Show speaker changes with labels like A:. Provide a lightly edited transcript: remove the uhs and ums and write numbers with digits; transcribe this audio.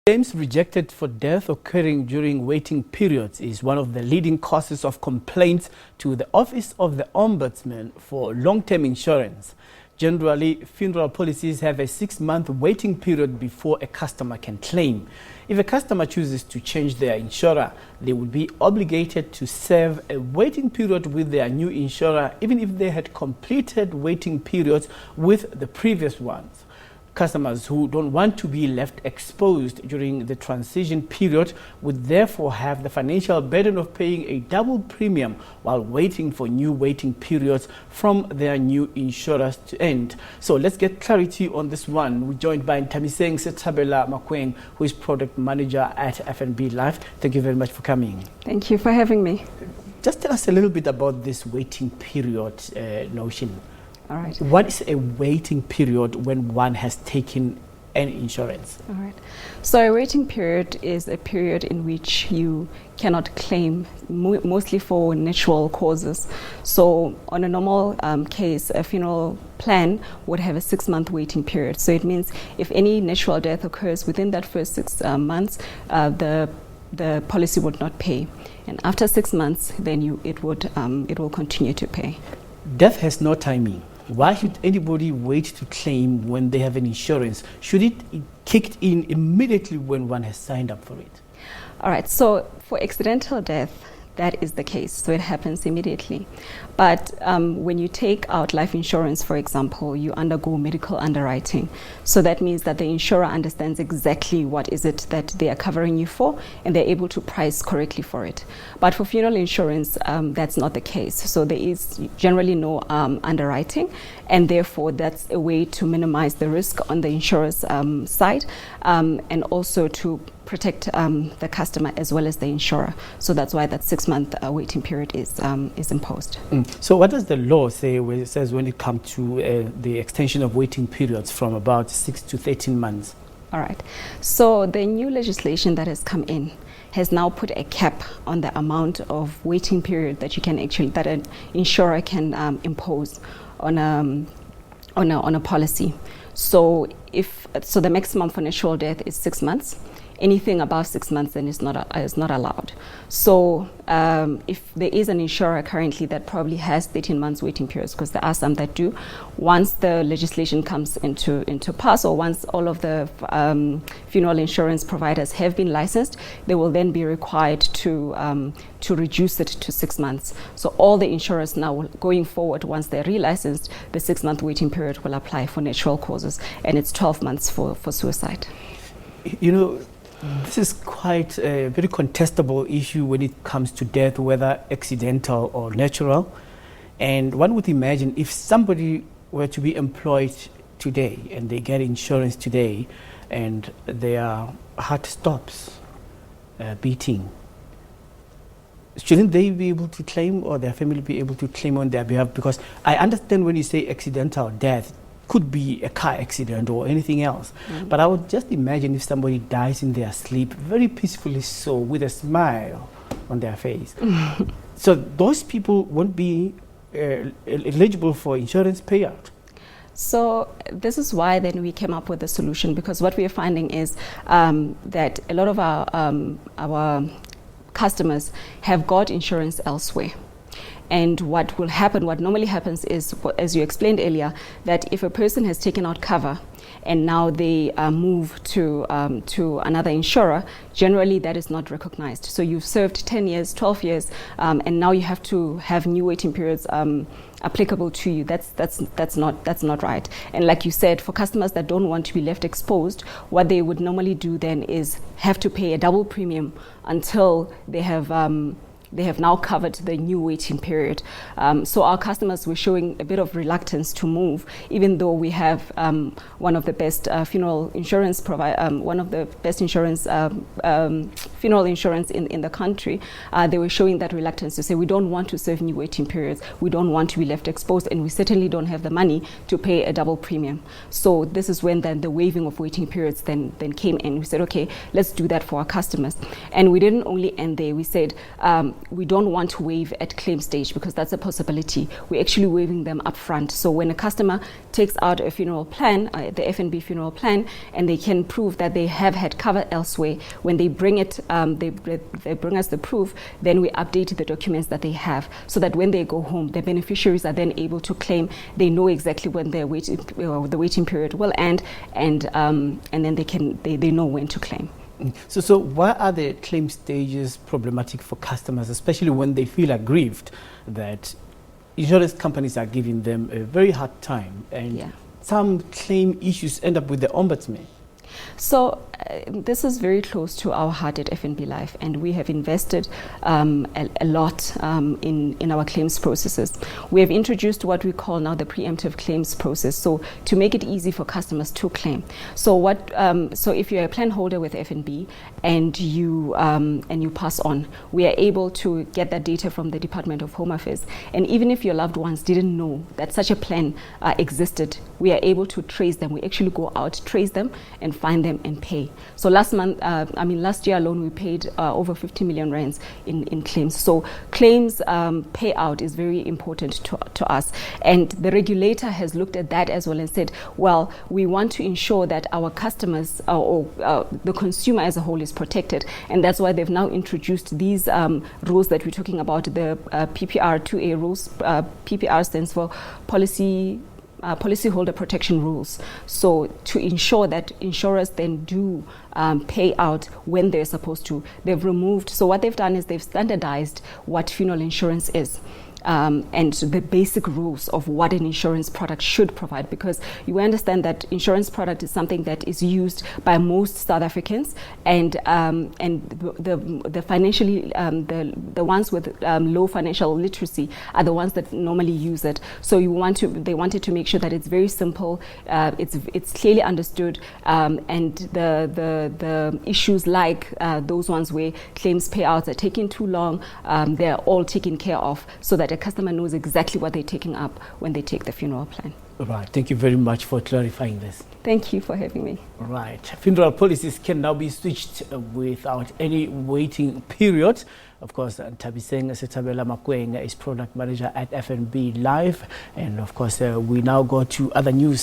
A: Claims rejected for death occurring during waiting periods is one of the leading causes of complaints to the Office of the Ombudsman for long-term insurance. Generally, funeral policies have a 6-month waiting period before a customer can claim. If a customer chooses to change their insurer, they will be obligated to serve a waiting period with their new insurer, even if they had completed waiting periods with the previous ones. Customers who don't want to be left exposed during the transition period would therefore have the financial burden of paying a double premium while waiting for new waiting periods from their new insurers to end. So let's get clarity on this one. We're joined by Nthabiseng Sethabela-Makoeng, who is product manager at FNB Life. Thank you very much for coming.
B: Thank you for having me.
A: Just tell us a little bit about this waiting period notion.
B: All right.
A: What is a waiting period when one has taken an insurance?
B: All right. So a waiting period is a period in which you cannot claim, mostly for natural causes. So on a normal case, a funeral plan would have a 6-month waiting period. So it means if any natural death occurs within that first 6 months, the policy would not pay. And after 6 months, then it will continue to pay.
A: Death has no timing. Why should anybody wait to claim when they have an insurance? Should it kick in immediately when one has signed up for it?
B: All right, so for accidental death, that is the case, so it happens immediately. But when you take out life insurance, for example, you undergo medical underwriting. So that means that the insurer understands exactly what is it that they are covering you for, and they're able to price correctly for it. But for funeral insurance, that's not the case. So there is generally no underwriting, and therefore that's a way to minimize the risk on the insurer's side, and also to protect the customer as well as the insurer. So that's why that 6-month waiting period is imposed.
A: So what does the law say when it says when it comes to the extension of waiting periods from about 6 to 13 months?
B: All right. So the new legislation that has come in has now put a cap on the amount of waiting period that that an insurer can impose on a policy. So the maximum for natural death is 6 months. Anything above 6 months then is not allowed. So if there is an insurer currently that probably has 13 months waiting periods, because there are some that do, once the legislation comes into pass, or once all of the funeral insurance providers have been licensed, they will then be required to reduce it to 6 months. So all the insurers now going forward, once they're relicensed, the 6-month waiting period will apply for natural causes, and it's 12 months for suicide.
A: You know, this is quite a very contestable issue when it comes to death, whether accidental or natural. And one would imagine if somebody were to be employed today and they get insurance today and their heart stops beating, shouldn't they be able to claim, or their family be able to claim on their behalf? Because I understand when you say accidental death, could be a car accident or anything else. But I would just imagine if somebody dies in their sleep, very peacefully so, with a smile on their face. So those people won't be eligible for insurance payout.
B: So this is why then we came up with a solution, because what we are finding is that a lot of our customers have got insurance elsewhere. And what normally happens is, as you explained earlier, that if a person has taken out cover and now they move to another insurer, generally that is not recognized. So you've served 10 years, 12 years, and now you have to have new waiting periods applicable to you. That's not right. And like you said, for customers that don't want to be left exposed, what they would normally do then is have to pay a double premium until they have now covered the new waiting period. So our customers were showing a bit of reluctance to move, even though we have one of the best funeral insurance funeral insurance in the country. They were showing that reluctance to say, we don't want to serve new waiting periods, we don't want to be left exposed, and we certainly don't have the money to pay a double premium. So this is when then the waiving of waiting periods then came in. We said, okay, let's do that for our customers. And we didn't only end there. We said, we don't want to waive at claim stage because that's a possibility. We're actually waiving them up front. So when a customer takes out a funeral plan, the FNB funeral plan, and they can prove that they have had cover elsewhere, when they bring it, they bring us the proof, then we update the documents that they have, so that when they go home, the beneficiaries are then able to claim. They know exactly when the waiting period will end, and then they know when to claim.
A: So why are the claim stages problematic for customers, especially when they feel aggrieved that insurance companies are giving them a very hard time, and some claim issues end up with the Ombudsman?
B: So this is very close to our heart at FNB Life, and we have invested a lot in our claims processes. We have introduced what we call now the preemptive claims process, so to make it easy for customers to claim. So so if you're a plan holder with FNB and you pass on, we are able to get that data from the Department of Home Affairs. And even if your loved ones didn't know that such a plan existed, we are able to trace them. We actually go out, trace them, and find them and pay. So last year alone, we paid over 50 million rands in claims. So claims payout is very important to us. And the regulator has looked at that as well and said, well, we want to ensure that our customers or the consumer as a whole is protected. And that's why they've now introduced these rules that we're talking about, the PPR 2A rules. PPR stands for policyholder protection rules. So to ensure that insurers then do pay out when they're supposed to, they've removed. So what they've done is they've standardized what funeral insurance is. And the basic rules of what an insurance product should provide, because you understand that insurance product is something that is used by most South Africans, and the financially the ones with low financial literacy are the ones that normally use it. So they wanted to make sure that it's very simple, it's clearly understood, and the issues like those ones where claims payouts are taking too long, they're all taken care of, so that a customer knows exactly what they're taking up when they take the funeral plan.
A: Right. Thank you very much for clarifying this.
B: Thank you for having me.
A: Right. Funeral policies can now be switched without any waiting period. Of course, Nthabiseng Sethabela-Makoeng is product manager at FNB Life. And of course, we now go to other news.